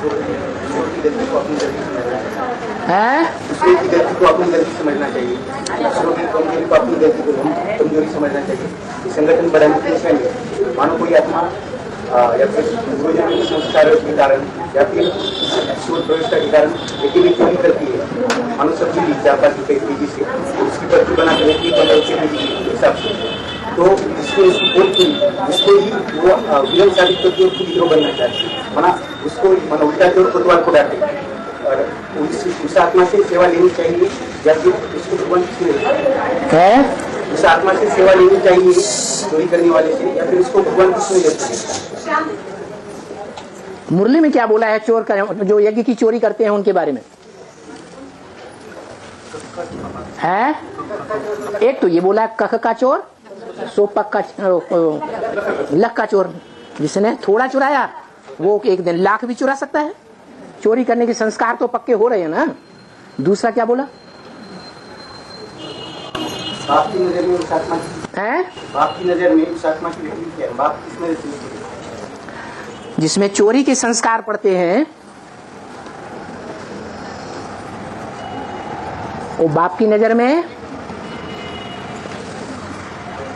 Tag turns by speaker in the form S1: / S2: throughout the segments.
S1: गलती को अपनी गलती समझना
S2: है,
S1: दूसरे की गलती को अपनी गलती समझना चाहिए, दूसरों की कमजोरी को अपनी गलती को कमजोरी समझना चाहिए। संगठन बढ़ाने की दिशा में मानो कोई आत्मा या फिर गुरुजन के संस्कारों के कारण या फिर शोध प्रविष्टा के कारण एक चोरी करती है, मानो सब्जी ली 4-5 रुपए केजी से, उसकी पर्ची बना कर हिसाब से, तो इसको ही वो विलन साबित करके खुद हीरो बनना चाहती है, माना उसको माना उल्टा जोड़ कोतवाल को डांटे और उस आत्मा से सेवा लेनी चाहिए या फिर उसको भगवान किसने उस आत्मा से सेवा लेनी चाहिए चोरी करने वाले से, या फिर उसको भगवान किसने लेते हैं।
S2: मुरली में क्या बोला है चोर का, जो यज्ञ की चोरी करते हैं उनके बारे में है? एक तो ये बोला कख का चोर, सोपक का लक का चोर, जिसने थोड़ा चुराया वो एक दिन लाख भी चुरा सकता है। चोरी करने के संस्कार तो पक्के हो रहे हैं ना। दूसरा क्या बोला
S1: बाप की नजर में उस आत्मा
S2: है?
S1: बाप की नजर में उस आत्मा की वैल्यू क्या है? बाप किस नजर से
S2: जिसमें चोरी के संस्कार पड़ते हैं वो बाप की नजर में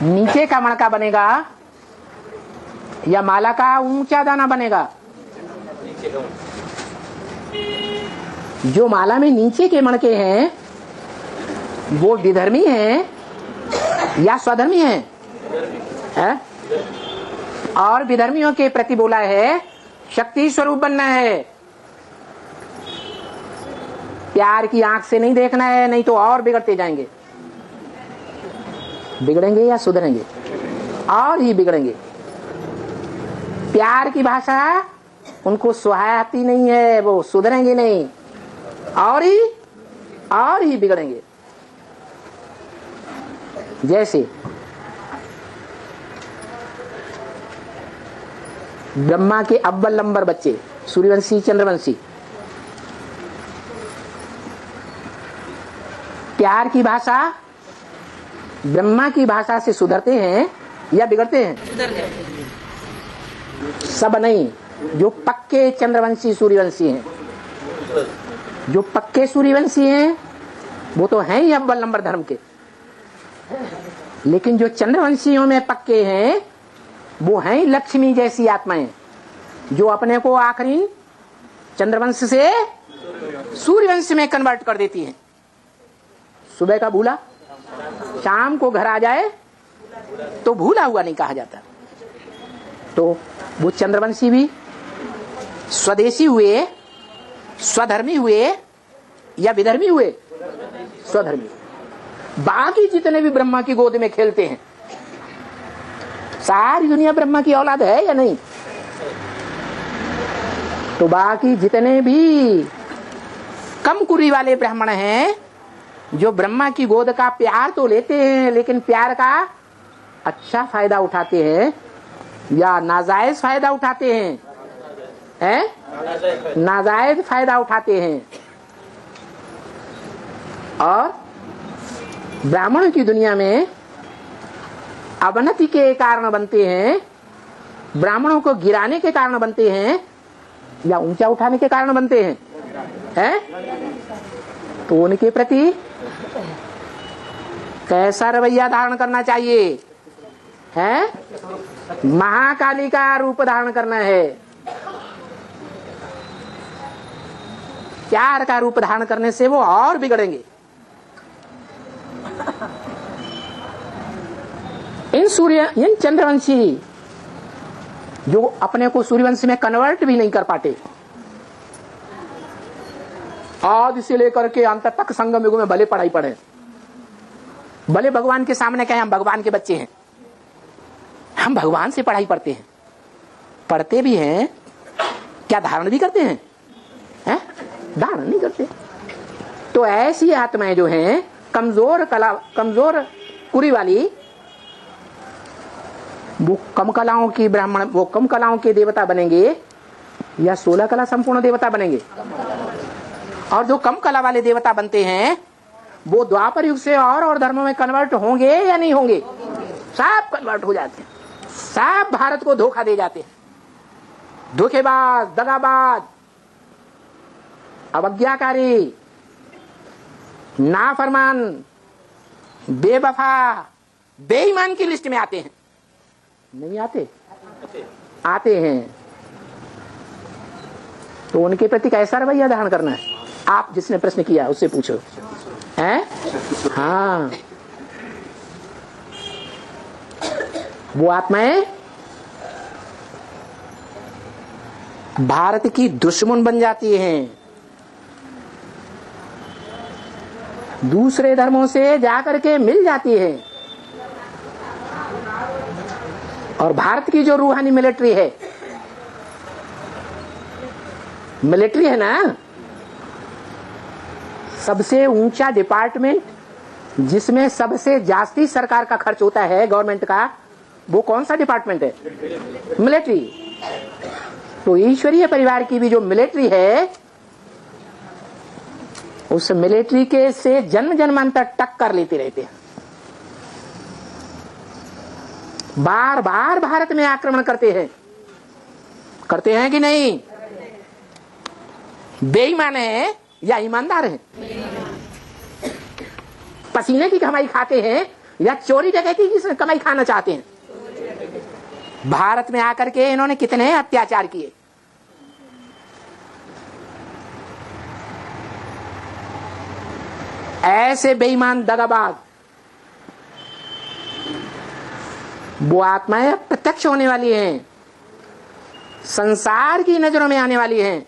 S2: नीचे का मणका बनेगा या माला का ऊंचा दाना बनेगा? जो माला में नीचे के मणके हैं वो विधर्मी हैं या स्वधर्मी हैं? है? और विधर्मियों के प्रति बोला है शक्ति स्वरूप बनना है, प्यार की आंख से नहीं देखना है, नहीं तो और बिगड़ते जाएंगे। बिगड़ेंगे या सुधरेंगे? और ही बिगड़ेंगे। प्यार की भाषा उनको सुहाती नहीं है, वो सुधरेंगे नहीं और ही बिगड़ेंगे। जैसे ब्रह्मा के अव्वल नंबर बच्चे सूर्यवंशी चंद्रवंशी प्यार की भाषा ब्रह्मा की भाषा से सुधरते हैं या बिगड़ते हैं? सब नहीं, जो पक्के चंद्रवंशी सूर्यवंशी हैं, जो पक्के सूर्यवंशी हैं वो तो हैं ही अव्वल नंबर धर्म के, लेकिन जो चंद्रवंशियों में पक्के हैं वो हैं लक्ष्मी जैसी आत्माएं, जो अपने को आखिरी चंद्रवंश से सूर्यवंश में कन्वर्ट कर देती हैं। सुबह का भूला शाम को घर आ जाए तो भूला हुआ नहीं कहा जाता। तो वो चंद्रवंशी भी स्वदेशी हुए, स्वधर्मी हुए या विधर्मी हुए? स्वधर्मी। बाकी जितने भी ब्रह्मा की गोद में खेलते हैं, सारी दुनिया ब्रह्मा की औलाद है या नहीं? तो बाकी जितने भी कम कुरी वाले ब्राह्मण हैं, जो ब्रह्मा की गोद का प्यार तो लेते हैं लेकिन प्यार का अच्छा फायदा उठाते हैं या नाजायज फायदा उठाते हैं? नाजायज फायदा उठाते हैं। और ब्राह्मणों की दुनिया में अवनति के कारण बनते हैं, ब्राह्मणों को गिराने के कारण बनते हैं या ऊंचा उठाने के कारण बनते हैं? तो उनके प्रति कैसा रवैया धारण करना चाहिए? है महाकाली का रूप धारण करना है, प्यार का रूप धारण करने से वो और बिगड़ेंगे। इन चंद्रवंशी जो अपने को सूर्यवंश में कन्वर्ट भी नहीं कर पाते, आदि से लेकर के अंत तक संगम युग में भले पढ़ाई पढ़े, भले भगवान के सामने कहें हम भगवान के बच्चे हैं, हम भगवान से पढ़ाई पढ़ते हैं, पढ़ते भी हैं, क्या धारण भी करते हैं? धारण नहीं करते। तो ऐसी आत्माएं जो हैं कमजोर कुरी वाली, वो कम कलाओं की ब्राह्मण, वो कम कलाओं के देवता बनेंगे या 16 कला संपूर्ण देवता बनेंगे? और जो कम कला वाले देवता बनते हैं वो द्वापर युग से और धर्मों में कन्वर्ट होंगे या नहीं होंगे? सब कन्वर्ट हो जाते हैं, सब भारत को धोखा दे जाते हैं। धोखेबाज, दगाबाज, अवज्ञाकारी, नाफरमान, बेवफा, बेईमान की लिस्ट में आते हैं। नहीं आते? आते हैं। तो उनके प्रति कैसा रवैया धारण करना है? आप जिसने प्रश्न किया उससे पूछो, हैं? हाँ, वो आत्माएं भारत की दुश्मन बन जाती हैं। दूसरे धर्मों से जाकर के मिल जाती है और भारत की जो रूहानी मिलिट्री है ना, सबसे ऊंचा डिपार्टमेंट जिसमें सबसे जास्ती सरकार का खर्च होता है गवर्नमेंट का, वो कौन सा डिपार्टमेंट है? मिलिट्री। तो ईश्वरीय परिवार की भी जो मिलिट्री है, उस मिलिट्री के से जन्म जन्मांतर टक्कर लेते रहते हैं। बार बार भारत में आक्रमण करते हैं कि नहीं? बेईमान है या ईमानदार है? पसीने की कमाई खाते हैं या चोरी डकैती की कमाई खाना चाहते हैं? भारत में आकर के इन्होंने कितने अत्याचार किए। ऐसे बेईमान दगाबाज वो आत्माएं प्रत्यक्ष होने वाली हैं, संसार की नजरों में आने वाली हैं।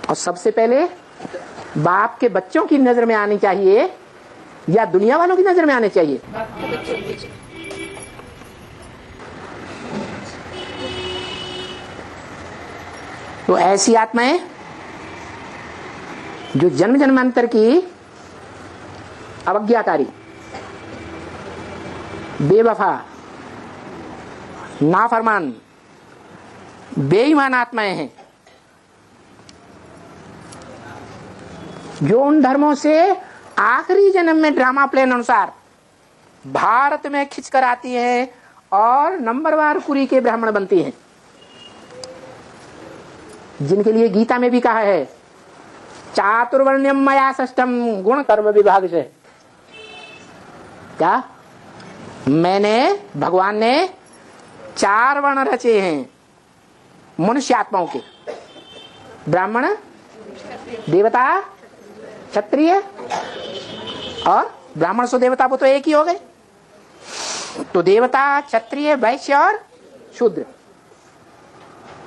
S2: और सबसे पहले बाप के बच्चों की नजर में आनी चाहिए या दुनिया वालों की नजर में आने चाहिए? तो ऐसी आत्माएं जो जन्म जन्मांतर की अवज्ञाकारी, बेवफा, नाफरमान, बेईमान आत्माएं हैं, जो उन धर्मों से आखिरी जन्म में ड्रामा प्लान अनुसार भारत में खिंच कर आती है और नंबरवार कुरी के ब्राह्मण बनती हैं, जिनके लिए गीता में भी कहा है चातुर्वर्ण्यम मया षष्ठम गुण कर्म विभाग से। क्या? मैंने, भगवान ने 4 वर्ण रचे हैं मनुष्य आत्माओं के, ब्राह्मण, देवता, क्षत्रिय और ब्राह्मण सो देवता, वो तो एक ही हो गए। तो देवता, क्षत्रिय, वैश्य और शूद्र।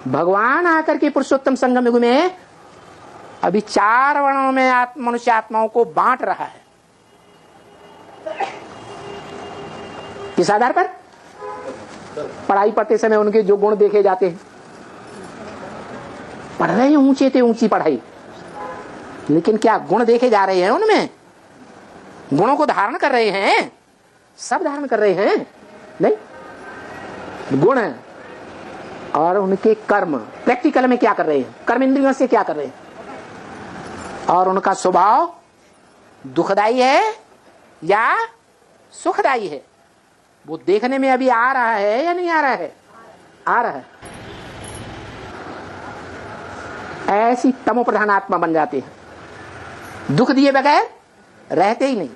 S2: भगवान आकर के पुरुषोत्तम संगम युग में अभी 4 वर्णों में मनुष्य आत्माओं को बांट रहा है। किस आधार पर? पढ़ाई पढ़ते समय उनके जो गुण देखे जाते हैं। पढ़ रहे हैं ऊंचे से ऊंची पढ़ाई, लेकिन क्या गुण देखे जा रहे हैं उनमें? गुणों को धारण कर रहे हैं? सब धारण कर रहे हैं? नहीं। गुण और उनके कर्म प्रैक्टिकल में क्या कर रहे हैं, कर्म इंद्रियों से क्या कर रहे हैं, और उनका स्वभाव दुखदाई है या सुखदाई है, वो देखने में अभी आ रहा है या नहीं आ रहा है? आ रहा है। ऐसी तमो प्रधान आत्मा बन जाती है, दुख दिए बगैर रहते ही नहीं।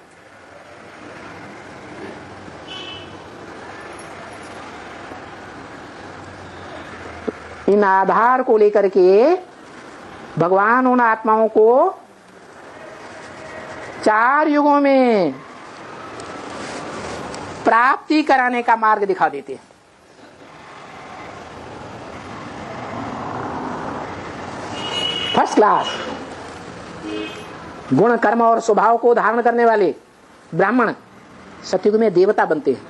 S2: इन आधार को लेकर के भगवान उन आत्माओं को 4 युगों में प्राप्ति कराने का मार्ग दिखा देते हैं। फर्स्ट क्लास गुण, कर्म और स्वभाव को धारण करने वाले ब्राह्मण सतयुग में देवता बनते हैं।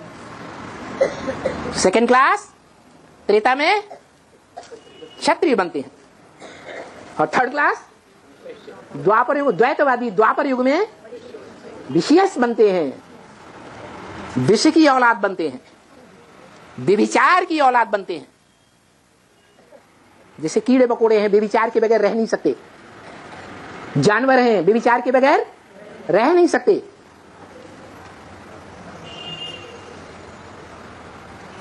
S2: सेकेंड क्लास त्रेता में क्षत्रिय बनते हैं। और थर्ड क्लास द्वापर युग, द्वैतवादी द्वापर युग में विषयस बनते हैं, विष की औलाद बनते हैं, व्यभिचार की औलाद बनते हैं। जैसे कीड़े मकोड़े हैं, व्यभिचार के बगैर रह नहीं सकते। जानवर हैं, व्यभिचार के बगैर रह नहीं सकते।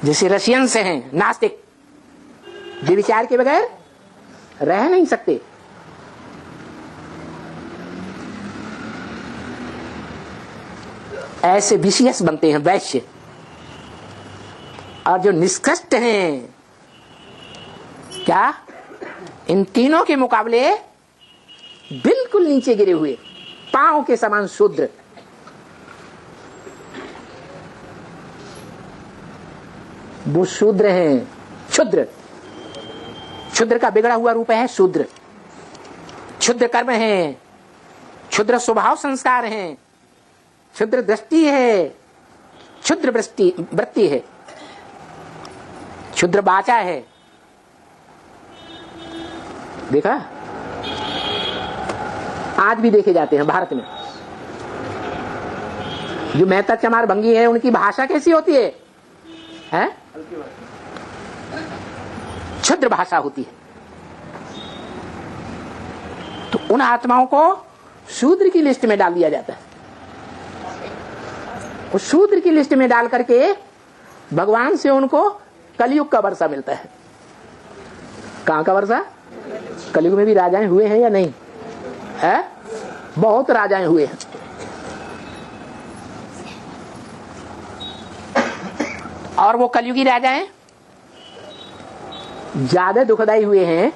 S2: जैसे रशियंस हैं, नास्तिक, व्यभिचार के बगैर रह नहीं सकते। ऐसे विशेष बनते हैं वैश्य। और जो निष्कृष्ट हैं, क्या इन तीनों के मुकाबले बिल्कुल नीचे गिरे हुए, पांव के समान शूद्र। वो शूद्र हैं, क्षुद्र। क्षुद्र का बिगड़ा हुआ रूप है शूद्र। क्षुद्र कर्म है, क्षुद्र स्वभाव संस्कार हैं, क्षुद्र दृष्टि है, क्षुद्र वृत्ति है, क्षुद्र वाचा है। देखा, आज भी देखे जाते हैं भारत में। जो मेहता चमार भंगी है, उनकी भाषा कैसी होती है? क्षुद्र भाषा होती है। तो उन आत्माओं को शूद्र की लिस्ट में डाल दिया जाता है। उस शूद्र की लिस्ट में डाल करके भगवान से उनको कलयुग का वर्षा मिलता है। कहां का वर्षा? कलयुग में भी राजाएं हुए हैं या नहीं है? बहुत राजाएं हुए हैं। और वो कलयुगी राजाएं ज्यादा दुखदाई हुए हैं,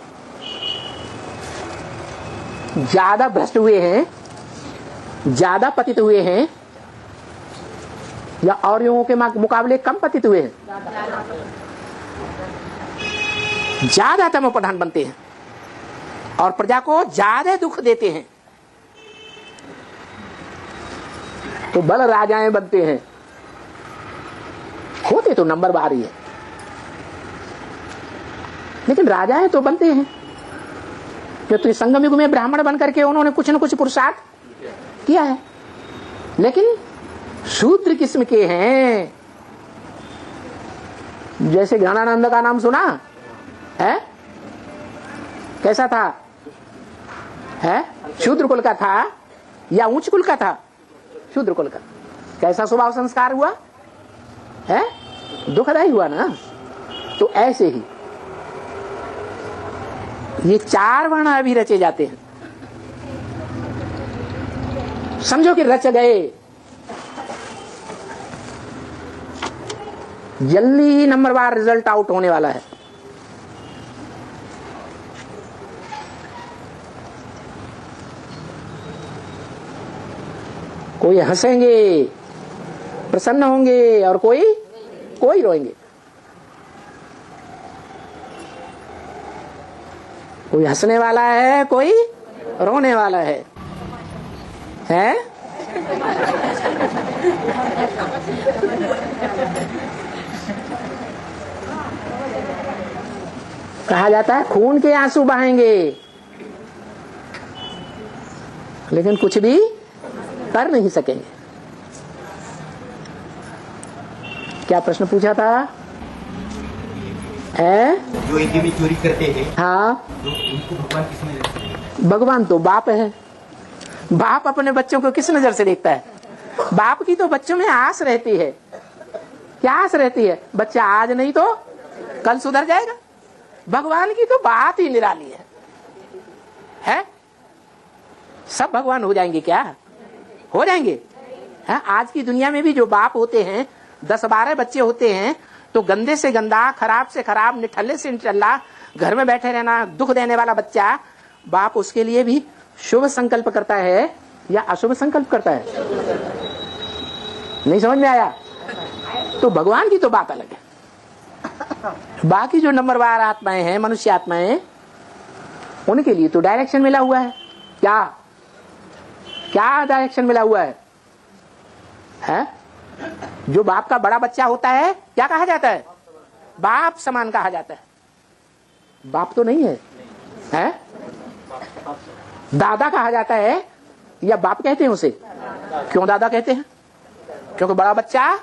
S2: ज्यादा भ्रष्ट हुए हैं, ज्यादा पतित हुए हैं, या और युगों के मुकाबले कम पतित हुए हैं? ज्यादा तमो प्रधान बनते हैं और प्रजा को ज्यादा दुख देते हैं। तो बल राजाएं बनते हैं। होते तो नंबर बार ही है, लेकिन राजाएं तो बनते हैं। तो संगम युग में ब्राह्मण बन करके उन्होंने कुछ न कुछ पुरुषार्थ किया है, लेकिन शूद्र किस्म के हैं। जैसे ज्ञानानंद का नाम सुना है? कैसा था? है शूद्र कुल का था या उच्च कुल का था? शूद्र कुल का। कैसा स्वभाव संस्कार हुआ है? दुखदाई हुआ ना। तो ऐसे ही ये चार वर्ण अभी रचे जाते हैं। समझो कि रच गए, जल्दी ही नंबरवार रिजल्ट आउट होने वाला है। कोई हंसेंगे, प्रसन्न होंगे, और कोई रोएंगे। कोई हंसने वाला है, कोई रोने वाला है। कहा जाता है खून के आंसू बहाएंगे, लेकिन कुछ भी कर नहीं सकेंगे। क्या प्रश्न पूछा था?
S1: जो यज्ञ में चोरी करते हैं,
S2: हाँ,
S1: तो उनको भगवान किस नजर से देखते हैं?
S2: भगवान तो बाप है। बाप अपने बच्चों को किस नजर से देखता है? बाप की तो बच्चों में आस रहती है। क्या आस रहती है? बच्चा आज नहीं तो कल सुधर जाएगा। भगवान की तो बात ही निराली है? सब भगवान हो जाएंगे क्या? हो जाएंगे। आज की दुनिया में भी जो बाप होते हैं, 10-12 बच्चे होते हैं, तो गंदे से गंदा, खराब से खराब, निठल्ले से निठल्ला, घर में बैठे रहना, दुख देने वाला बच्चा, बाप उसके लिए भी शुभ संकल्प करता है या अशुभ संकल्प करता है? नहीं समझ में आया? तो भगवान की तो बात अलग है। बाकी जो नंबरवार आत्माएं हैं, मनुष्य आत्माएं, उनके लिए तो डायरेक्शन मिला हुआ है। क्या डायरेक्शन मिला हुआ है? जो बाप का बड़ा बच्चा होता है, क्या कहा जाता है? बाप समान कहा जाता है। बाप तो नहीं है? दादा कहा जाता है या बाप कहते हैं उसे? क्यों दादा कहते हैं? क्योंकि बड़ा बच्चा,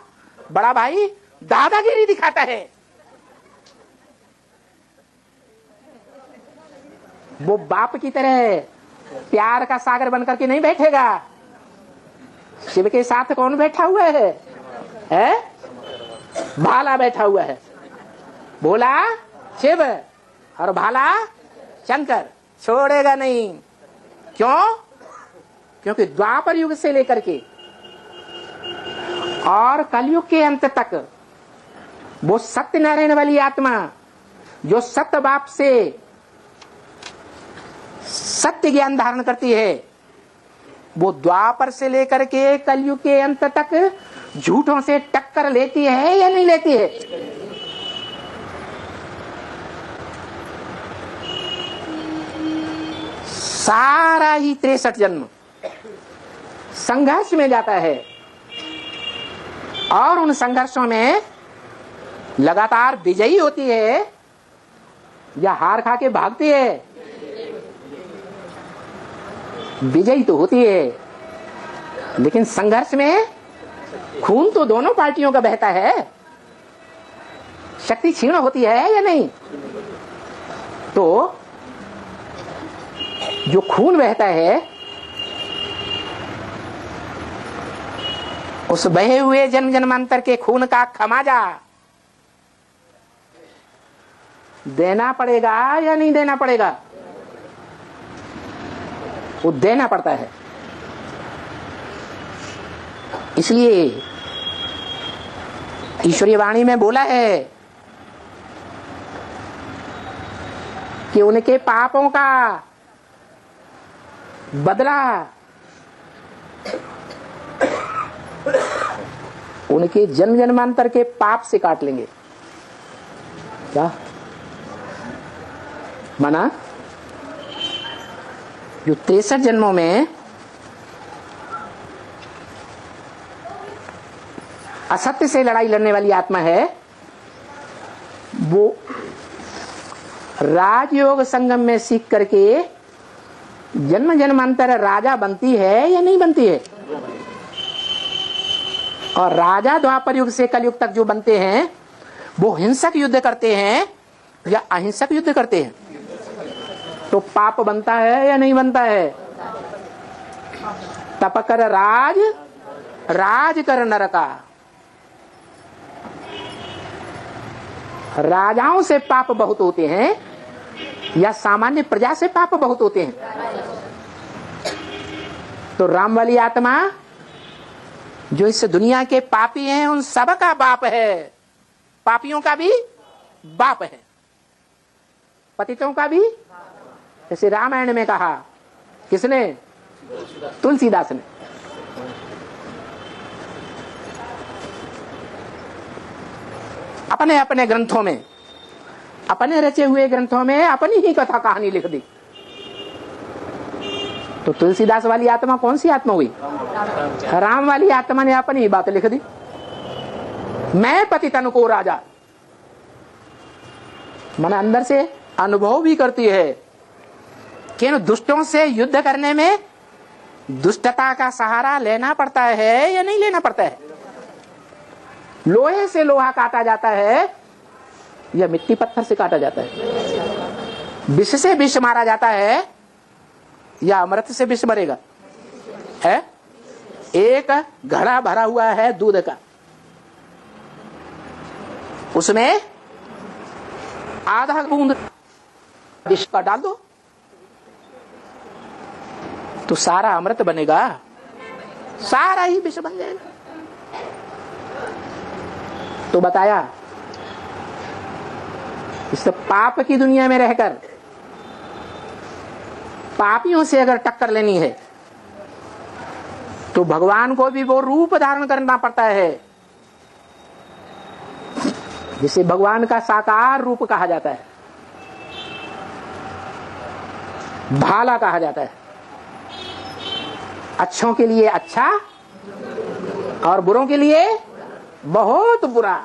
S2: बड़ा भाई दादागिरी दिखाता है। वो बाप की तरह प्यार का सागर बनकर के नहीं बैठेगा। शिव के साथ कौन बैठा हुआ है? भाला बैठा हुआ है। भोला शिव और भाला शंकर, छोड़ेगा नहीं। क्यों? क्योंकि द्वापर युग से लेकर के और कलयुग के अंत तक वो सत्य नारायण वाली आत्मा जो सत्य बाप से सत्य ज्ञान धारण करती है, वो द्वापर से लेकर के कलयुग के अंत तक झूठों से टक्कर लेती है या नहीं लेती है? सारा ही 63 जन्म संघर्ष में जाता है और उन संघर्षों में लगातार विजयी होती है या हार खा के भागती है? विजयी तो होती है, लेकिन संघर्ष में खून तो दोनों पार्टियों का बहता है। शक्ति क्षीण होती है या नहीं? तो जो खून बहता है, उस बहे हुए जन्म जन्मांतर के खून का खमाजा देना पड़ेगा या नहीं देना पड़ेगा? वो देना पड़ता है। इसलिए ईश्वरीय वाणी में बोला है कि उनके पापों का बदला उनके जन्म जन्मांतर के पाप से काट लेंगे। क्या माना? जो 63 जन्मों में असत्य से लड़ाई लड़ने वाली आत्मा है, वो राजयोग संगम में सीख करके जन्म जन्मांतर राजा बनती है या नहीं बनती है? और राजा द्वापर युग से कलयुग तक जो बनते हैं, वो हिंसक युद्ध करते हैं या अहिंसक युद्ध करते हैं? तो पाप बनता है या नहीं बनता है? तप कर राज, राज कर नरका। राजाओं से पाप बहुत होते हैं या सामान्य प्रजा से पाप बहुत होते हैं? तो राम वाली आत्मा जो इस दुनिया के पापी हैं, उन सब का बाप है। पापियों का भी बाप है, पतितों का भी। जैसे रामायण में कहा, किसने? तुलसीदास ने। अपने अपने ग्रंथों में, अपने रचे हुए ग्रंथों में अपनी ही कथा कहानी लिख दी। तो तुलसीदास वाली आत्मा कौन सी आत्मा हुई? राम वाली आत्मा ने अपनी ही बात लिख दी। मैं पतितन को राजा, मन अंदर से अनुभव भी करती है कि इन दुष्टों से युद्ध करने में दुष्टता का सहारा लेना पड़ता है या नहीं लेना पड़ता है? लोहे से लोहा काटा जाता है या मिट्टी पत्थर से काटा जाता है? विष से विष मारा जाता है या अमृत से विष मरेगा? है एक घड़ा भरा हुआ है दूध का, उसमें आधा बूंद विष का डाल दो तो सारा अमृत बनेगा? सारा ही विष बन जाएगा। तो बताया, इस पाप की दुनिया में रहकर पापियों से अगर टक्कर लेनी है तो भगवान को भी वो रूप धारण करना पड़ता है जिसे भगवान का साकार रूप कहा जाता है, भाला कहा जाता है। अच्छों के लिए अच्छा और बुरों के लिए बहुत बुरा।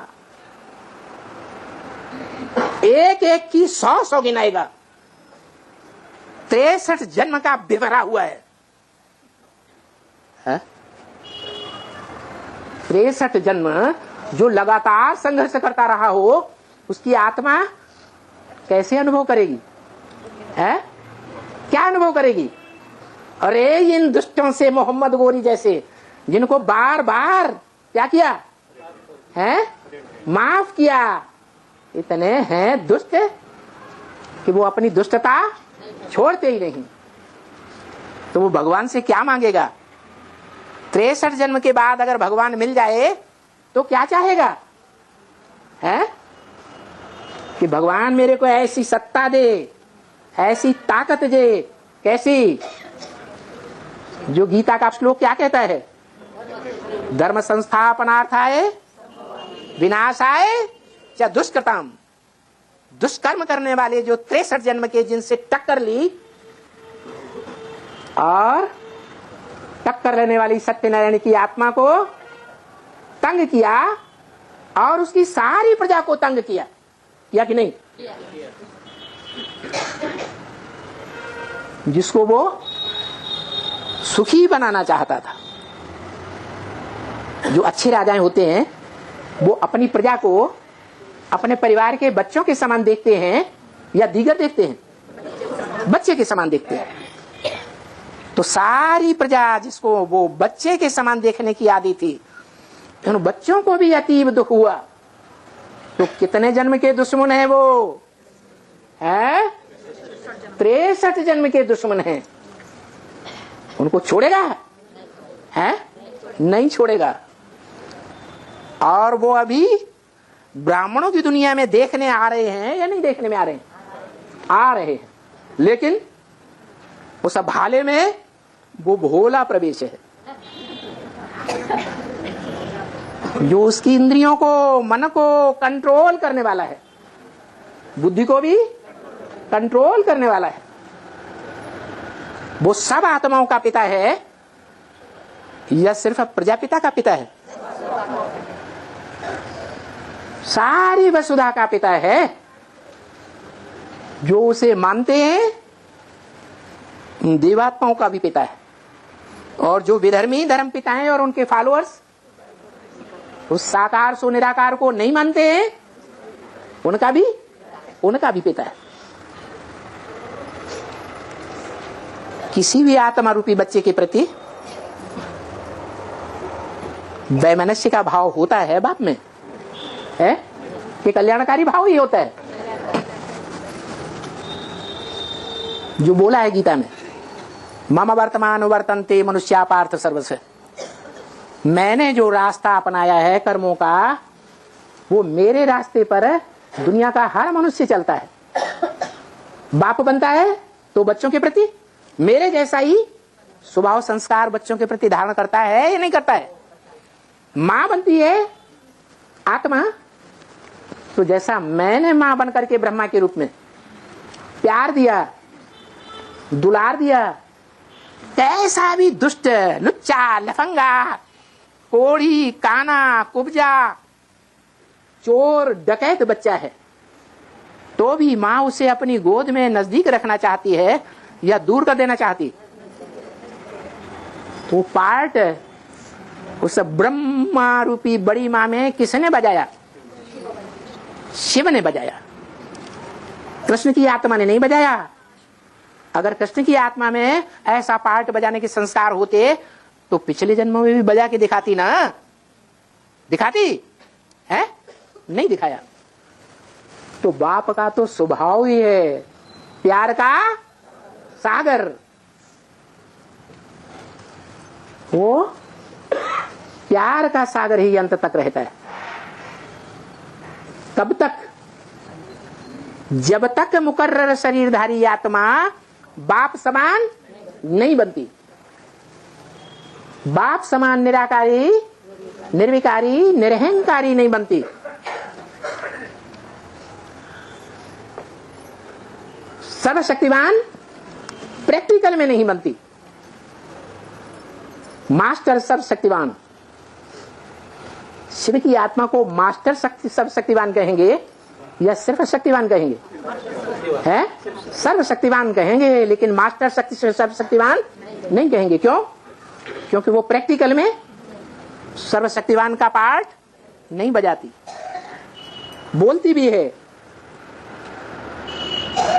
S2: एक एक की 100 गिनाएगा। 63 जन्म का बिखरा हुआ है। 63 जन्म जो लगातार संघर्ष करता रहा हो, उसकी आत्मा कैसे अनुभव करेगी? है क्या अनुभव करेगी? अरे इन दुष्टों से, मोहम्मद गोरी जैसे, जिनको बार बार क्या किया है? माफ किया। इतने हैं दुष्ट कि वो अपनी दुष्टता छोड़ते ही नहीं। तो वो भगवान से क्या मांगेगा? 63 जन्म के बाद अगर भगवान मिल जाए तो क्या चाहेगा, है कि भगवान मेरे को ऐसी सत्ता दे, ऐसी ताकत दे। कैसी? जो गीता का श्लोक क्या कहता है, धर्म संस्थापनार्थाय विनाशाय च दुष्कृतम। दुष्कर्म करने वाले जो 63 जन्म के जिनसे टक्कर ली और टक्कर लेने वाली सत्यनारायण की आत्मा को तंग किया और उसकी सारी प्रजा को तंग किया कि नहीं? जिसको वो सुखी बनाना चाहता था। जो अच्छे राजाएं होते हैं वो अपनी प्रजा को अपने परिवार के बच्चों के समान देखते हैं या दीगर देखते हैं? बच्चे के समान देखते हैं। तो सारी प्रजा जिसको वो बच्चे के समान देखने की आदि थी, उन बच्चों को भी अतीब दुख हुआ। तो कितने जन्म के दुश्मन है वो? है 63 जन्म के दुश्मन हैं। उनको छोड़ेगा? है नहीं छोड़ेगा। और वो अभी ब्राह्मणों की दुनिया में देखने आ रहे हैं या नहीं देखने में आ रहे हैं? आ रहे हैं। लेकिन उस भाले में वो भोला प्रवेश है जो उसकी इंद्रियों को, मन को कंट्रोल करने वाला है, बुद्धि को भी कंट्रोल करने वाला है। वो सब आत्माओं का पिता है या सिर्फ प्रजापिता का पिता है? सारी वसुधा का पिता है। जो उसे मानते हैं देवात्माओं का भी पिता है। और जो विधर्मी धर्म पिता हैं और उनके फॉलोअर्स उस साकार सो निराकार को नहीं मानते हैं, उनका भी पिता है। किसी भी आत्मा रूपी बच्चे के प्रति वैमनस्य का भाव होता है बाप में, है कि कल्याणकारी भाव ही होता है। जो बोला है गीता में, मम वर्तमान वर्तन्ते मनुष्या पार्थ सर्वस्य। मैंने जो रास्ता अपनाया है कर्मों का, वो मेरे रास्ते पर दुनिया का हर मनुष्य चलता है। बाप बनता है तो बच्चों के प्रति मेरे जैसा ही स्वभाव संस्कार बच्चों के प्रति धारण करता है या नहीं करता है? मां बनती है आत्मा, तो जैसा मैंने मां बनकर के ब्रह्मा के रूप में प्यार दिया, दुलार दिया, कैसा भी दुष्ट, लुच्चा, लफंगा, कोढ़ी, काना, कुब्जा, चोर, डकैत बच्चा है, तो भी मां उसे अपनी गोद में नजदीक रखना चाहती है या दूर कर देना चाहती? तो पार्ट उस ब्रह्मा रूपी बड़ी मां में किसने बजाया? शिव ने बजाया। कृष्ण की आत्मा ने नहीं बजाया। अगर कृष्ण की आत्मा में ऐसा पार्ट बजाने के संस्कार होते तो पिछले जन्मों में भी बजा के दिखाती ना? दिखाती है? नहीं दिखाया। तो बाप का तो स्वभाव ही है प्यार का सागर। वो प्यार का सागर ही अंत तक रहता है। कब तक? जब तक मुकर्रर शरीरधारी आत्मा बाप समान नहीं बनती। बाप समान निराकारी, निर्विकारी, निरहंकारी नहीं बनती। सर्वशक्तिवान प्रैक्टिकल में नहीं बनती। मास्टर सर्वशक्तिवान। शिव की आत्मा को मास्टर सर्वशक्तिवान कहेंगे या सिर्फ शक्तिवान कहेंगे? है सर्वशक्तिवान कहेंगे, लेकिन मास्टर सर्वशक्तिवान नहीं कहेंगे। क्यों? क्योंकि वो प्रैक्टिकल में सर्वशक्तिवान का पार्ट नहीं बजाती। बोलती भी है।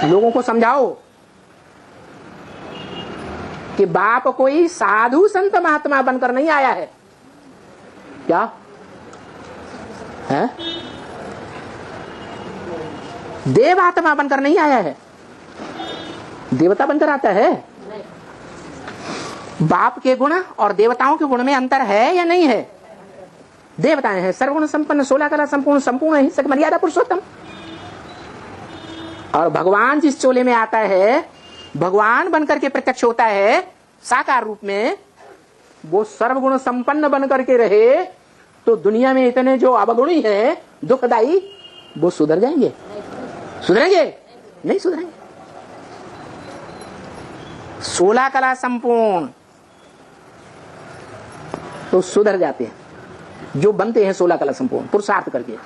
S2: लोगों को समझाओ कि बाप कोई साधु संत महात्मा बनकर नहीं आया है। क्या है? देव आत्मा बनकर नहीं आया है। देवता बनकर आता है। बाप के गुण और देवताओं के गुण में अंतर है या नहीं है? देवताएं हैं, सर्वगुण संपन्न, 16 कला संपूर्ण, संपूर्ण अहिंसक, मर्यादा पुरुषोत्तम। और भगवान जिस चोले में आता है, भगवान बनकर के प्रत्यक्ष होता है साकार रूप में, वो सर्वगुण संपन्न बनकर के रहे तो दुनिया में इतने जो अवगुणी है दुखदाई, वो सुधर जाएंगे? सुधरेंगे? नहीं सुधरेंगे। 16 कला संपूर्ण तो सुधर जाते हैं, जो बनते हैं 16 कला संपूर्ण पुरुषार्थ करके।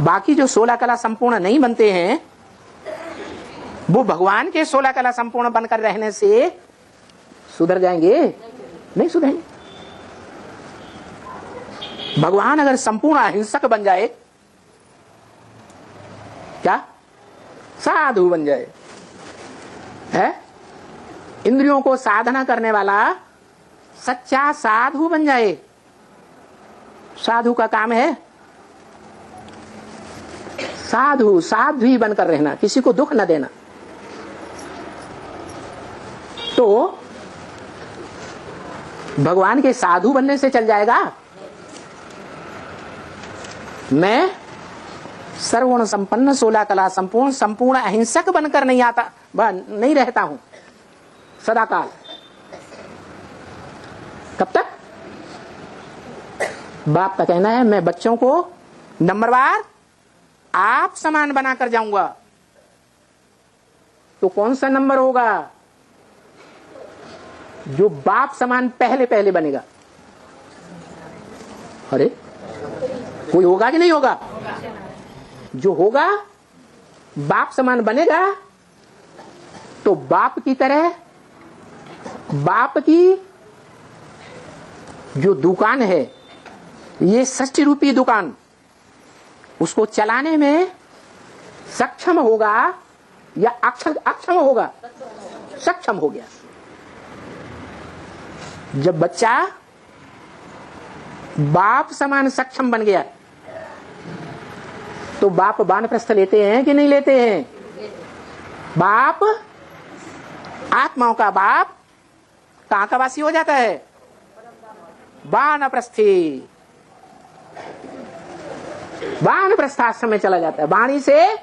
S2: बाकी जो 16 कला संपूर्ण नहीं बनते हैं, वो भगवान के 16 कला संपूर्ण बनकर रहने से सुधर जाएंगे? नहीं सुधरेंगे। भगवान अगर संपूर्ण अहिंसक बन जाए, क्या साधु बन जाए, है इंद्रियों को साधना करने वाला सच्चा साधु बन जाए। साधु का काम है साधु साध्वी बनकर रहना, किसी को दुख न देना। तो भगवान के साधु बनने से चल जाएगा? मैं सर्वगुण संपन्न, 16 कला संपूर्ण, संपूर्ण अहिंसक बनकर नहीं रहता हूं सदाकाल। कब तक? बाप का कहना है मैं बच्चों को नंबरवार आप समान बनाकर जाऊंगा। तो कौन सा नंबर होगा? जो बाप समान पहले पहले बनेगा। अरे कोई होगा कि नहीं होगा? जो होगा बाप समान बनेगा तो बाप की तरह, बाप की जो दुकान है, ये सृष्टि रूपी दुकान, उसको चलाने में सक्षम होगा या अक्षम होगा? सक्षम हो गया। जब बच्चा बाप समान सक्षम बन गया तो बाप वानप्रस्थ लेते हैं कि नहीं लेते हैं? बाप, आत्माओं का बाप कहां का वासी हो जाता है? वानप्रस्थी, वानप्रस्थाश्रम में चला जाता है। वाणी से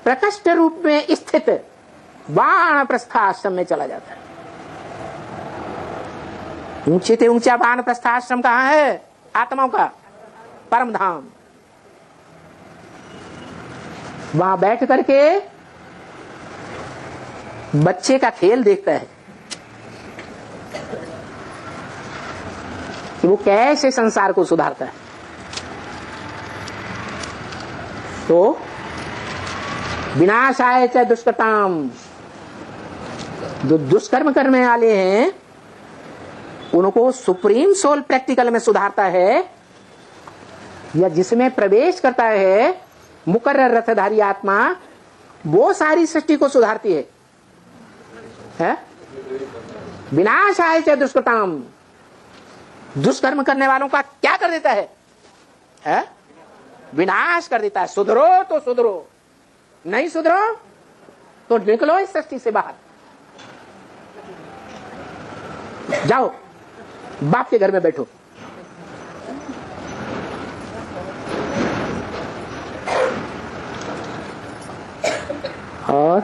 S2: प्रकष्ट रूप में स्थित वानप्रस्थाश्रम में चला जाता है। ऊंचे से ऊंचा वानप्रस्थाश्रम कहां है? आत्माओं का परम धाम। वहां बैठ करके बच्चे का खेल देखता है कि वो कैसे संसार को सुधारता है। तो विनाशाय च दुष्कृताम, जो दुष्कर्म करने वाले हैं उनको सुप्रीम सोल प्रैक्टिकल में सुधारता है, या जिसमें प्रवेश करता है मुकर्रर रथधारी आत्मा, वो सारी सृष्टि को सुधारती है? विनाशाय च दुष्कृताम, दुष्कर्म करने वालों का क्या कर देता है? विनाश कर देता है। सुधरो तो सुधरो, नहीं सुधरो तो निकलो इस सृष्टि से बाहर। जाओ बाप के घर में बैठो। और